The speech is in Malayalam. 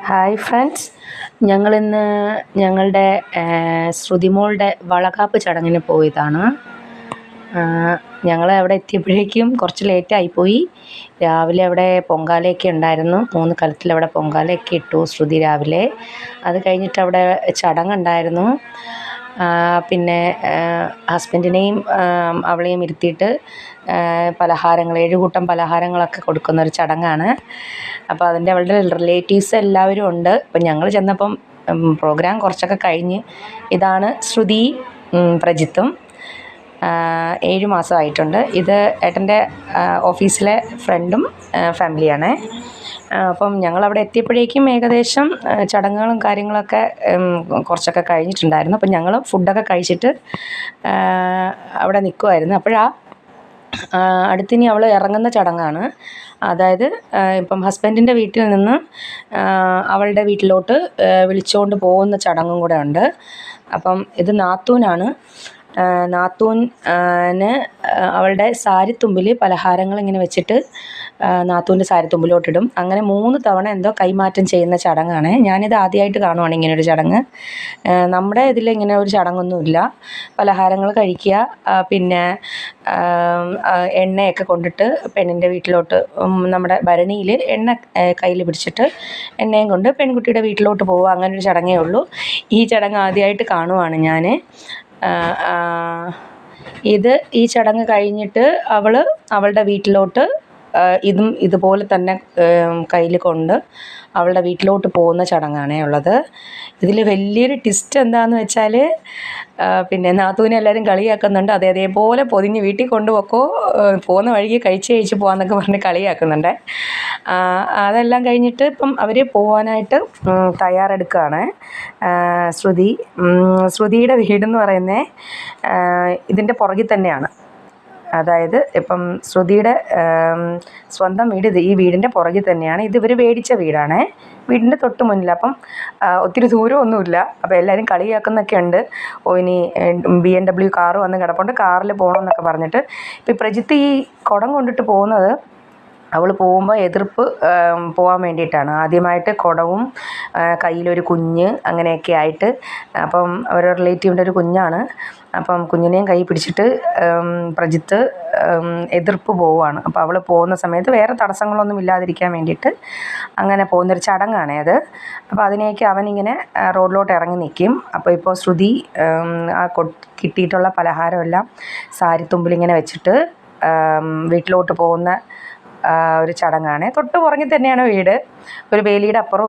ഹായ് ഫ്രണ്ട്സ്, ഞങ്ങളിന്ന് ഞങ്ങളുടെ ശ്രുതിമോളുടെ വളകാപ്പ് ചടങ്ങിന് പോയതാണ്. ഞങ്ങൾ അവിടെ എത്തിയപ്പോഴേക്കും കുറച്ച് ലേറ്റായിപ്പോയി. രാവിലെ അവിടെ പൊങ്കാലയൊക്കെ ഉണ്ടായിരുന്നു. 3 കലത്തിലവിടെ പൊങ്കാലയൊക്കെ ഇട്ടു ശ്രുതി രാവിലെ. അത് കഴിഞ്ഞിട്ട് അവിടെ ചടങ്ങുണ്ടായിരുന്നു. പിന്നെ ഹസ്ബൻഡിനെയും അവളെയും ഇരുത്തിയിട്ട് പലഹാരങ്ങൾ 7 കൂട്ടം പലഹാരങ്ങളൊക്കെ കൊടുക്കുന്നൊരു ചടങ്ങാണ്. അപ്പോൾ അതിൻ്റെ അവളുടെ റിലേറ്റീവ്സ് എല്ലാവരും ഉണ്ട്. അപ്പം ഞങ്ങൾ ചെന്നപ്പം പ്രോഗ്രാം കുറച്ചൊക്കെ കഴിഞ്ഞ്. ഇതാണ് ശ്രുതി, പ്രജിത്തും 7 മാസമായിട്ടുണ്ട്. ഇത് ഏട്ടൻ്റെ ഓഫീസിലെ ഫ്രണ്ടും ഫാമിലിയാണ്. അപ്പം ഞങ്ങളവിടെ എത്തിയപ്പോഴേക്കും ഏകദേശം ചടങ്ങുകളും കാര്യങ്ങളൊക്കെ കുറച്ചൊക്കെ കഴിഞ്ഞിട്ടുണ്ടായിരുന്നു. അപ്പം ഞങ്ങൾ ഫുഡൊക്കെ കഴിച്ചിട്ട് അവിടെ നിൽക്കുമായിരുന്നു. അപ്പോഴാണ് അടുത്തിനി അവൾ ഇറങ്ങുന്ന ചടങ്ങാണ്. അതായത് ഇപ്പം ഹസ്ബൻഡിൻ്റെ വീട്ടിൽ നിന്ന് അവളുടെ വീട്ടിലോട്ട് വിളിച്ചുകൊണ്ട് പോകുന്ന ചടങ്ങും കൂടെ ഉണ്ട്. അപ്പം ഇത് നാത്തൂനാണ്. നാത്തൂന് അവളുടെ സാരിത്തുമ്പിൽ പലഹാരങ്ങൾ ഇങ്ങനെ വെച്ചിട്ട് നാത്തൂൻ്റെ സാരിത്തുമ്പിലോട്ടിടും. അങ്ങനെ 3 തവണ എന്തോ കൈമാറ്റം ചെയ്യുന്ന ചടങ്ങാണ്. ഞാനിത് ആദ്യമായിട്ട് കാണുവാണ് ഇങ്ങനൊരു ചടങ്ങ്. നമ്മുടെ ഇതിൽ ഇങ്ങനെ ഒരു ചടങ്ങൊന്നുമില്ല. പലഹാരങ്ങൾ കഴിക്കുക, പിന്നെ എണ്ണയൊക്കെ കൊണ്ടിട്ട് പെണ്ണിൻ്റെ വീട്ടിലോട്ട് നമ്മുടെ ഭരണിയിൽ എണ്ണ കയ്യിൽ പിടിച്ചിട്ട് എണ്ണയും കൊണ്ട് പെൺകുട്ടിയുടെ വീട്ടിലോട്ട് പോവുക, അങ്ങനൊരു ചടങ്ങേ ഉള്ളൂ. ഈ ചടങ്ങ് ആദ്യമായിട്ട് കാണുവാണ് ഞാൻ. ഈ ചടങ്ങ് കഴിഞ്ഞിട്ട് അവളുടെ വീട്ടിലോട്ട് ഇതും ഇതുപോലെ തന്നെ കയ്യിൽ കൊണ്ട് അവളുടെ വീട്ടിലോട്ട് പോകുന്ന ചടങ്ങാണേ ഉള്ളത്. ഇതിൽ വലിയൊരു ട്വിസ്റ്റ് എന്താണെന്ന് വെച്ചാൽ, പിന്നെ നാത്തൂനെ എല്ലാവരും കളിയാക്കുന്നുണ്ട്. അതേപോലെ പൊതിഞ്ഞ് വീട്ടിൽ കൊണ്ടുപോക്കോ, പോകുന്ന വഴിക്ക് കഴിച്ച് പോകാമെന്നൊക്കെ പറഞ്ഞ് കളിയാക്കുന്നുണ്ട്. അതെല്ലാം കഴിഞ്ഞിട്ട് ഇപ്പം അവർ പോകാനായിട്ട് തയ്യാറെടുക്കുകയാണ്. ശ്രുതിയുടെ വീടെന്ന് പറയുന്നത് ഇതിൻ്റെ പുറകിൽ തന്നെയാണ്. അതായത് ഇപ്പം ശ്രുതിയുടെ സ്വന്തം വീട് ഈ വീടിൻ്റെ പുറകിൽ തന്നെയാണ്. ഇത് ഇവർ മേടിച്ച വീടാണ്, വീടിൻ്റെ തൊട്ട് മുന്നിൽ. അപ്പം ഒത്തിരി ദൂരമൊന്നുമില്ല. അപ്പോൾ എല്ലാവരും കളിയാക്കുന്നൊക്കെ ഉണ്ട്. ഇനി BMW കാറ് വന്ന് കിടപ്പുണ്ട്, കാറിൽ പോകണമെന്നൊക്കെ പറഞ്ഞിട്ട്. ഇപ്പം പ്രജിത്ത് ഈ കുടം കൊണ്ടിട്ട് പോകുന്നത് അവൾ പോകുമ്പോൾ എതിർപ്പ് പോകാൻ വേണ്ടിയിട്ടാണ്. ആദ്യമായിട്ട് കുടവും കയ്യിലൊരു കുഞ്ഞ് അങ്ങനെയൊക്കെ ആയിട്ട്. അപ്പം അവരുടെ റിലേറ്റീവിൻ്റെ ഒരു കുഞ്ഞാണ്. അപ്പം കുഞ്ഞിനെയും കൈ പിടിച്ചിട്ട് പ്രജിത്ത് എതിർപ്പ് പോവുകയാണ്. അപ്പോൾ അവൾ പോകുന്ന സമയത്ത് വേറെ തടസ്സങ്ങളൊന്നും ഇല്ലാതിരിക്കാൻ വേണ്ടിയിട്ട് അങ്ങനെ പോകുന്നൊരു ചടങ്ങാണ് അത്. അപ്പോൾ അതിനെയൊക്കെ അവനിങ്ങനെ റോഡിലോട്ട് ഇറങ്ങി നിൽക്കും. അപ്പോൾ ഇപ്പോൾ ശ്രുതി കിട്ടിയിട്ടുള്ള പലഹാരമെല്ലാം സാരിത്തുമ്പിലിങ്ങനെ വെച്ചിട്ട് വീട്ടിലോട്ട് പോകുന്ന ഒരു ചടങ്ങാണ്. തൊട്ട് പുറകിൽ തന്നെയാണ് വീട്. ഒരു വേലിയുടെ അപ്പുറം